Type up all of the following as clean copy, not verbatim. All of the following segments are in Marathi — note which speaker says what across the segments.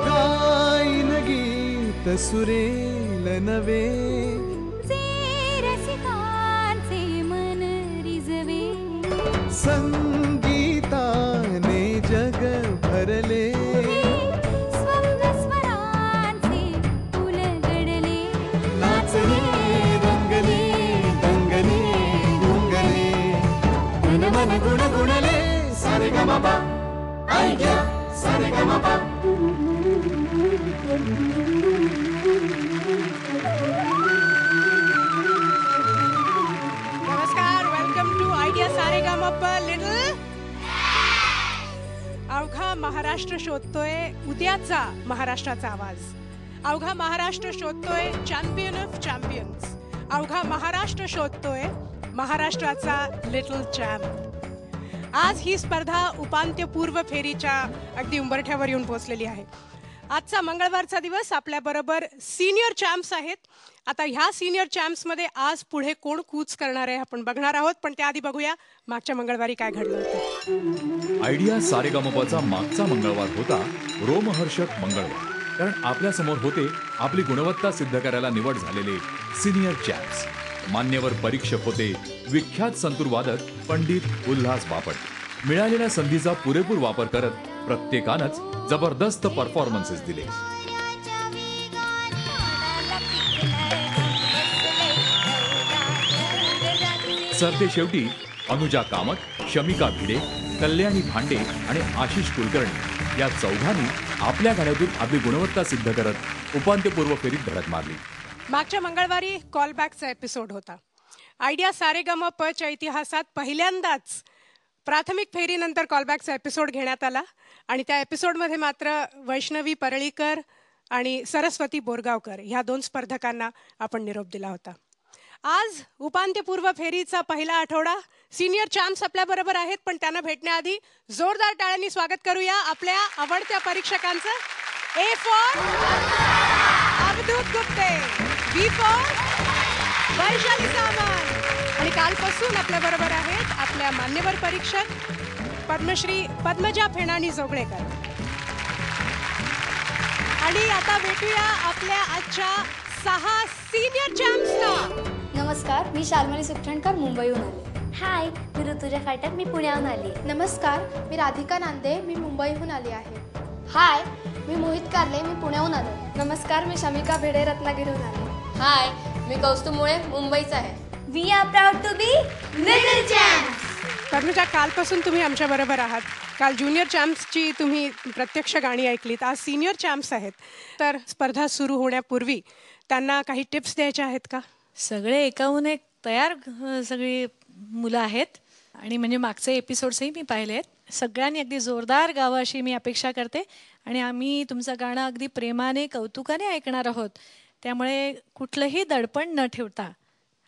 Speaker 1: गायन गीत सुरेल नवे,
Speaker 2: रसिकांचे मन रिजवे,
Speaker 1: संगीताने जग भरले,
Speaker 2: स्वप्न स्वरांचे उलगडले,
Speaker 1: नाचले रंगले रंगले गुंगले, मन मन गुण गुणले, सारे ग म प ऐक्या सारे ग म प.
Speaker 3: नमस्कार, welcome to Idea Sa Re Ga Ma Pa little. अवघा महाराष्ट्र शोधतोय उद्याचा महाराष्ट्राचा आवाज. अवघा महाराष्ट्र शोधतोय चॅम्पियन ऑफ चॅम्पियन्स. अवघा महाराष्ट्र शोधतोय महाराष्ट्राचा लिटल चॅम्प. आज ही स्पर्धा उपांत्यपूर्व फेरीच्या अगदी उंबरठ्यावर येऊन पोहोचलेली आहे. आजचा मंगळवारचा दिवस आपल्याबरोबर सिनियर चॅम्प्स आहेत. आता ह्या सिनियर चॅम्प्समध्ये आज पुढे कोण कूच करणार आहे आपण बघणार आहोत, पण त्याआधी बघूया मागच्या मंगळवारी काय घडलं होतं.
Speaker 4: आयडिया सारेगामापाचा मागचा मंगळवार होता रोमहर्षक मंगळवार, कारण आपल्या समोर होते आपली गुणवत्ता सिद्ध करायला निवड झालेले सिनियर चॅम्प्स. मान्यवर परीक्षक होते विख्यात संतूर वादक पंडित उल्हास बापट. मिळालेल्या संधीचा पुरेपूर वापर करत प्रत्येकानंच जबरदस्त परफॉर्मन्सेस दिले. सरते शेवटी अनुजा कामत, शमिका भिडे, कल्याणी भांडे आणि आशिष कुलकर्णी या चौघांनी आपल्या गाण्यातून आपली गुणवत्ता सिद्ध करत उपांत्यपूर्व फेरीत धडक मारली.
Speaker 3: मागच्या मंगळवारी कॉलबॅकचा एपिसोड होता. आयडिया सारेगामापच्या इतिहासात पहिल्यांदाच प्राथमिक फेरीनंतर कॉलबॅकचा एपिसोड घेण्यात आला आणि त्या एपिसोडमध्ये मात्र वैष्णवी परळीकर आणि सरस्वती बोरगावकर ह्या दोन स्पर्धकांना आपण निरोप दिला होता. आज उपांत्यपूर्व फेरीचा पहिला आठवडा. सिनियर चॅम्प्स आपल्या बरोबर आहेत, पण त्यांना भेटण्याआधी जोरदार टाळ्यांनी स्वागत करूया आपल्या आवडत्या परीक्षकांचं. A for Avadhoot Gupte, B for Vaishali Samant आणि कालपासून आपल्या बरोबर आहेत आपल्या मान्यवर परीक्षक पद्मश्री पद्मजा फेणाणी जोगळेकर. आणि आता भेटूया आपल्या आजच्या 6 सिनियर चॅम्प्सना.
Speaker 5: नमस्कार, मी शाल्मली सुखटणकर, मुंबईहून आले.
Speaker 2: हाय, मी ऋतुजा फाटक, मी पुण्याहून आली.
Speaker 5: नमस्कार, मी राधिका नांदे, मी मुंबईहून आली आहे. हाय, मी मोहित कारले, मी पुण्याहून आलो. नमस्कार, मी शमिका भिडे, रत्नागिरीहून आले.
Speaker 6: हाय, मी कौस्तुभ मुळे, मुंबईचा आहे.
Speaker 2: We are proud to be little champs.
Speaker 3: Padmaja, कालपासून तुम्ही आमच्या बरोबर आहात. काल ज्युनियर चॅम्प्सची तुम्ही प्रत्यक्ष गाणी ऐकलीत. आज सिनियर चॅम्प्स आहेत, तर स्पर्धा सुरू होण्यापूर्वी त्यांना काही टिप्स द्यायच्या आहेत का?
Speaker 7: सगळे एकाहून एक तयार सगळी मुलं आहेत आणि म्हणजे मागचे एपिसोड्सही मी पाहिले आहेत. सगळ्यांनी अगदी जोरदार गावं अशी मी अपेक्षा करते आणि आम्ही तुमचं गाणं अगदी प्रेमाने कौतुकाने ऐकणार आहोत. त्यामुळे कुठलंही दडपण न ठेवता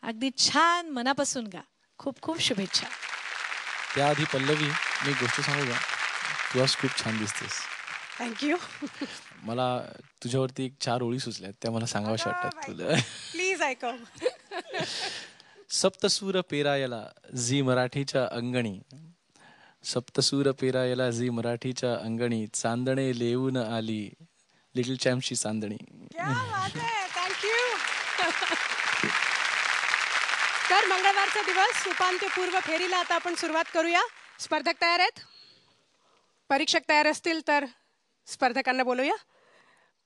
Speaker 7: अगदी छान मनापासून गा. खूप खूप शुभेच्छा.
Speaker 8: त्याआधी पल्लवी, मी गोष्ट सांगू का? तू आज खूप छान दिसतेस.
Speaker 3: थँक्यू.
Speaker 8: मला तुझ्यावरती 4 ओळी सुचल्यात, त्या मला सांगाव्याशा वाटतात तुला.
Speaker 3: प्लीज ऐकव.
Speaker 8: सप्तसूर पेरायला झी मराठीच्या अंगणी, सप्तसूर पेरायला झी मराठीच्या अंगणी, चांदणे लेऊन आली लिटल चॅम्पची चांदणी.
Speaker 3: थँक्यू. तर मंगळवारचा दिवस, उपांत्यपूर्व फेरीला आता आपण सुरुवात करूया. स्पर्धक तयार आहेत? परीक्षक तयार असतील तर स्पर्धकांना बोलूया.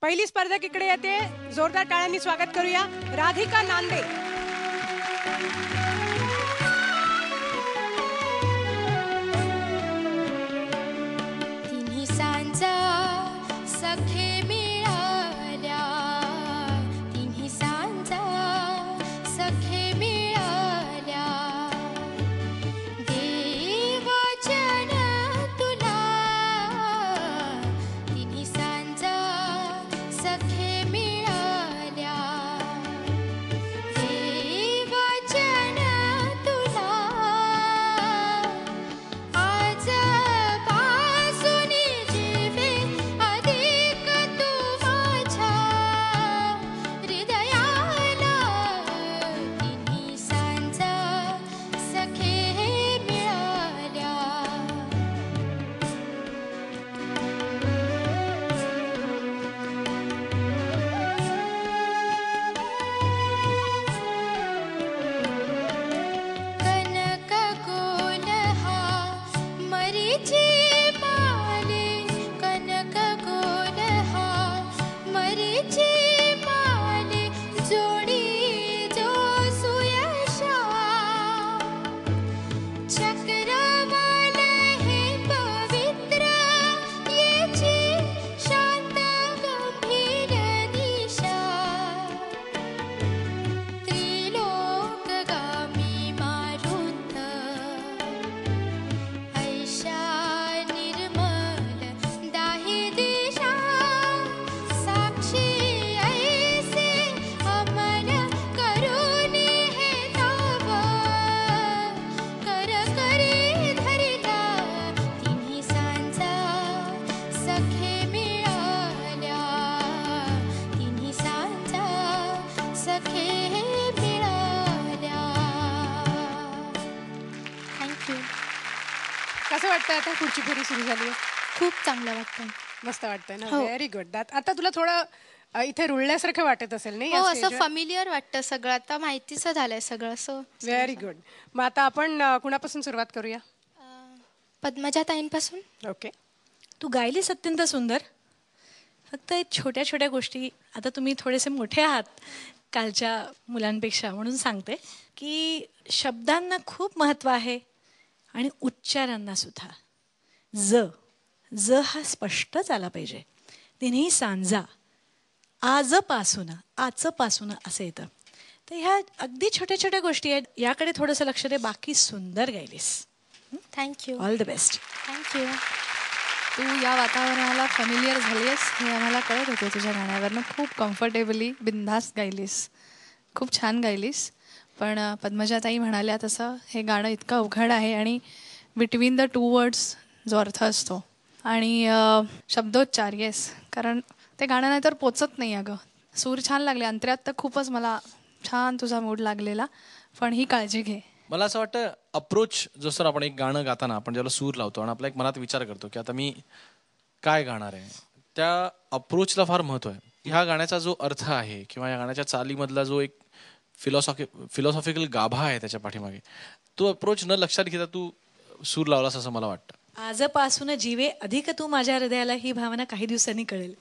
Speaker 3: पहिली स्पर्धक इकडे येते. जोरदार टाळ्यांनी स्वागत करूया राधिका नांदे.
Speaker 2: तिन्ही सांजा सखे मिळाल्या, तिन्ही सांजा सखे मिळाल्या, देवचन तुला तिन्ही सांजा सखे मिळाल्या, देवचन
Speaker 3: वाटतं आता पुढची फेरी सुरू झाली आहे?
Speaker 5: खूप चांगलं वाटतं.
Speaker 3: मस्त वाटतंय ना.
Speaker 5: हो.
Speaker 3: Very good. आता तुला थोडं इथे रुळल्यासारखं वाटत असेल नाही?
Speaker 5: हो, असं फॅमिलियर वाटतं सगळं. आता माहितीचं झालंय सगळं असं.
Speaker 3: Very good. मग आता आपण कुणापासून सुरुवात करूया?
Speaker 5: पद्मजा ताईंपासून.
Speaker 3: ओके.
Speaker 7: तू गायलीस अत्यंत सुंदर. फक्त छोट्या छोट्या गोष्टी, आता तुम्ही थोडेसे मोठे आहात कालच्या मुलांपेक्षा, म्हणून सांगते की शब्दांना खूप महत्त्व आहे आणि उच्चारांना सुद्धा. ज हा स्पष्टच आला पाहिजे. तिन्ही सांजा, आजपासून असं येतं. तर ह्या अगदी छोट्या छोट्या गोष्टी आहेत, याकडे थोडंसं लक्ष दे. बाकी सुंदर गायलीस.
Speaker 5: Thank you.
Speaker 7: All the best.
Speaker 5: Thank you.
Speaker 6: तू या वातावरणाला फॅमिलियर झालीस हे आम्हाला कळत होते तुझ्या गाण्यावरनं. खूप कम्फर्टेबली बिनधास्त गायलीस, खूप छान गायलीस. पण पद्मजाताई म्हणाल्या तसं हे गाणं इतकं अवघड आहे आणि बिटवीन द टू वर्ड्स जो अर्थ असतो आणि शब्दोच्चार, येस, कारण ते गाणं नाही तर पोचत नाही. अगं सूर छान लागले अंतर्यात, तर खूपच मला छान तुझा मूड लागलेला. पण ही काळजी घे.
Speaker 8: मला असं वाटतं अप्रोच, जसं आपण एक गाणं गाताना आपण ज्याला सूर लावतो आणि आपला एक मनात विचार करतो की आता मी काय गाणार आहे, त्या अप्रोचला फार महत्त्व आहे. ह्या गाण्याचा जो अर्थ आहे किंवा या गाण्याच्या चालीमधला जो एक फिलॉसॉफिकल गाभा आहे त्याच्या पाठीमागे, तो अप्रोच न लक्षात घेता तू सूर लावलास असं मला वाटतं.
Speaker 7: आजपासून जीवे अधिक तू माझ्या हृदयाला, ही भावना काही दिवसांनी कळेल.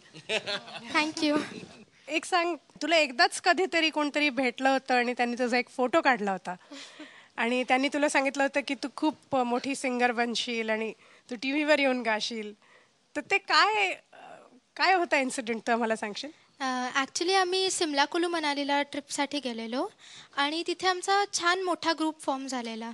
Speaker 5: थँक्यू.
Speaker 3: एक सांग, तुला एकदाच कधीतरी कोणतरी भेटलं होतं आणि त्यांनी तुझा एक फोटो काढला होता आणि त्यांनी तुला सांगितलं होतं की तू खूप मोठी सिंगर बनशील आणि तू टीव्हीवर येऊन गाशील, तर ते काय होता इन्सिडेंट, तर मला सांगशील?
Speaker 5: ॲक्च्युली आम्ही सिमला कुलू मनालीला ट्रिपसाठी गेलेलो आणि तिथे आमचा छान मोठा ग्रुप फॉर्म झालेला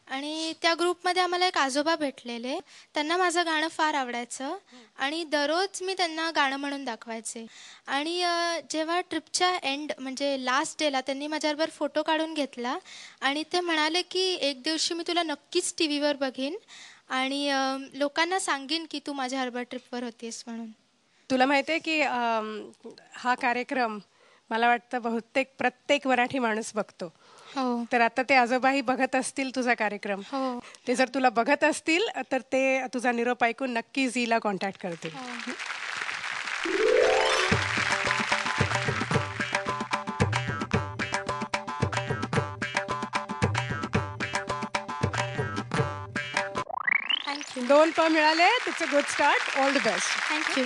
Speaker 5: आणि त्या ग्रुपमध्ये आम्हाला एक आजोबा भेटलेले. त्यांना माझं गाणं फार आवडायचं आणि दररोज मी त्यांना गाणं म्हणून दाखवायचे. आणि जेव्हा ट्रिपच्या एंड म्हणजे लास्ट डेला त्यांनी माझ्याबरोबर फोटो काढून घेतला आणि ते म्हणाले की एक दिवशी मी तुला नक्कीच टी व्हीवर बघीन आणि लोकांना सांगीन की तू माझ्याबरोबर ट्रिपवर होतीस म्हणून.
Speaker 3: तुला माहिती आहे की हा कार्यक्रम मला वाटतं बहुतेक प्रत्येक मराठी माणूस बघतो.
Speaker 5: हो.
Speaker 3: तर आता ते आजोबाही बघत असतील तुझा कार्यक्रम.
Speaker 5: हो.
Speaker 3: ते जर तुला बघत असतील तर ते तुझा निरोप ऐकून नक्की झीला कॉन्टॅक्ट करतील.
Speaker 5: थँक्यू.
Speaker 3: 2 मिळाले. It's a good start. All the best.
Speaker 5: Thank you.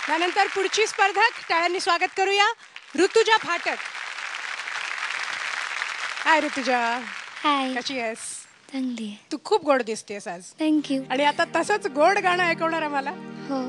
Speaker 3: त्यानंतर पुढची स्पर्धक, टाळ्यांनी स्वागत करूया, ऋतुजा फाटक. हाय ऋतुजा,
Speaker 5: हाय.
Speaker 3: कशी आहेस?
Speaker 5: चांगली आहे.
Speaker 3: तू खूप गोड दिसतेस आज.
Speaker 5: थँक्यू.
Speaker 3: आणि आता तसंच गोड गाणं ऐकवणार आम्हाला.
Speaker 5: हो.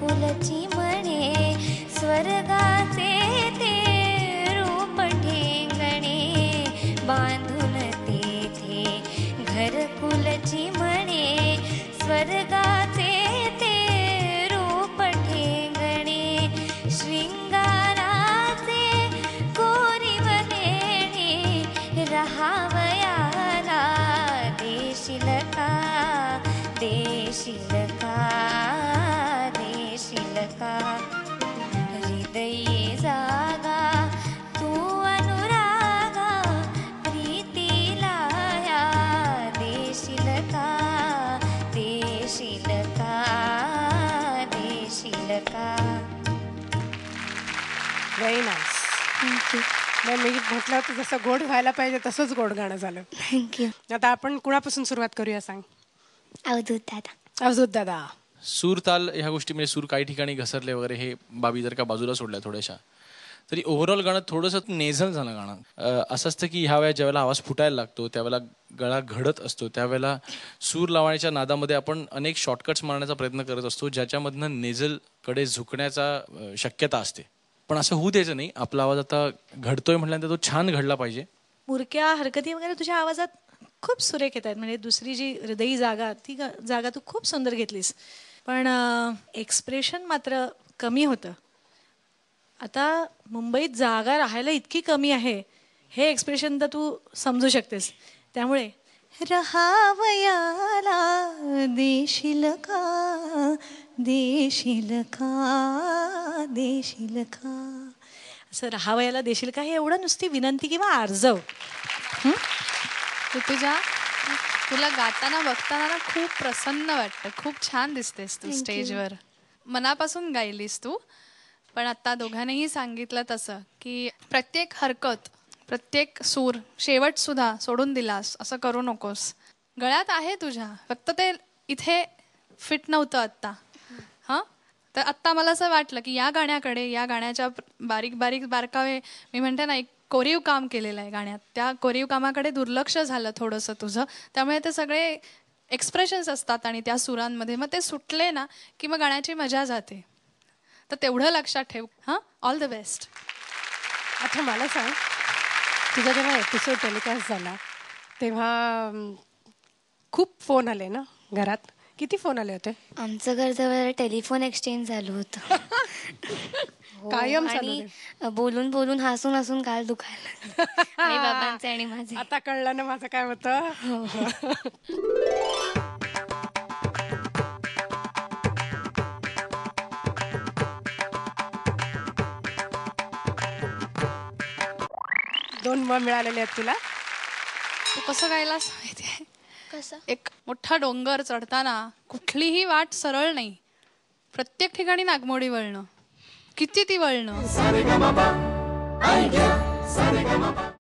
Speaker 9: कुलची म्हणे स्वर्गाचे ते रूप ठेंगणे, बांधून तेथे घरकुलची म्हणे स्वर्गाचे ते रूप ठेंगणे, शृंगाराचे कोरीवलेणे रहावयाला देशील का, देशील का, हृदयी जागा तू अनुरागा, प्रीतीला या देशील का, देशील का, देशील का.
Speaker 3: Very nice.
Speaker 5: थँक्यू.
Speaker 3: मी म्हटलं होतं जसं गोड व्हायला पाहिजे तसंच गोड गाणं झालं.
Speaker 5: थँक्यू.
Speaker 3: आता आपण कुणापासून सुरुवात करूया सांग?
Speaker 5: अवधूत दादा.
Speaker 3: अवधूत दादा.
Speaker 8: सूर ताल ह्या गोष्टी म्हणजे सूर काही ठिकाणी घसरले वगैरे हे बाबी जर का बाजूला सोडल्या थोड्याशा, तरी ओव्हरऑल गाणं थोडंसं नेझल झालं गाणं. असं असतं की ह्या वेळेला ज्यावेळेला आवाज फुटायला लागतो, त्यावेळेला गळा घडत असतो, त्यावेळेला सूर लावण्याच्या नादामध्ये आपण अनेक शॉर्टकट्स मारण्याचा प्रयत्न करत असतो, ज्याच्यामधनं नेझलकडे झुकण्याचा शक्यता असते. पण असं होऊ द्यायचं नाही. आपला आवाज आता घडतोय म्हटल्यानंतर तो छान घडला पाहिजे.
Speaker 7: मुरक्या हरकती वगैरे तुझ्या आवाजात खूप सुरेख येत आहेत. म्हणजे दुसरी जी हृदयी जागा, ती जागा तू खूप सुंदर घेतलीस. पण एक्सप्रेशन मात्र कमी होतं. आता मुंबईत जागा राहायला इतकी कमी आहे, हे एक्सप्रेशन तर तू समजू शकतेस. त्यामुळे रहावयाला देशील का, देशील का, देशील का, असं राहावयाला देशील का, हे एवढं नुसती विनंती किंवा आर्जव.
Speaker 6: तुला गाताना बघताना ना खूप प्रसन्न वाटतं. खूप छान दिसतेस तू स्टेजवर. मनापासून गायलीस तू. पण आता दोघांनीही सांगितलं तसं की प्रत्येक हरकत, प्रत्येक सूर, शेवट सुद्धा सोडून दिलास, असं करू नकोस. गळ्यात आहे तुझ्या, फक्त ते इथे फिट नव्हतं आत्ता. हां, तर आत्ता मला असं वाटलं की या गाण्याकडे, या गाण्याच्या बारीक बारीक बारकावे, मी म्हणते ना, एक कोरीव काम केलेलं आहे गाण्यात, त्या कोरीव कामाकडे दुर्लक्ष झालं थोडंसं तुझं. त्यामुळे ते सगळे एक्सप्रेशन्स असतात आणि त्या सुरांमध्ये मग ते सुटले ना की मग गाण्याची मजा जाते. तर तेवढं लक्षात ठेव. हां, ऑल द बेस्ट.
Speaker 3: अच्छा, मला सांग, तुझा जेव्हा एपिसोड टेलिकास्ट झाला तेव्हा खूप फोन आले ना घरात? किती फोन आले होते?
Speaker 9: आमचं घर जवळ टेलिफोन एक्सचेंज झालं होतं.
Speaker 3: कायम चालू
Speaker 9: आणि
Speaker 3: आहे.
Speaker 9: बोलून बोलून हसून हसून काल दुखायला आई बाबांचे आणि माझे.
Speaker 3: आता कळलं ना माझं काय होतं. दोन मिळालेले आहेत तुला.
Speaker 6: तू कसं गायलास माहितीये?
Speaker 5: कसं?
Speaker 6: एक मोठा डोंगर चढताना कुठलीही वाट सरळ नाही, प्रत्येक ठिकाणी नागमोडी वळणं. किती ती वळणं.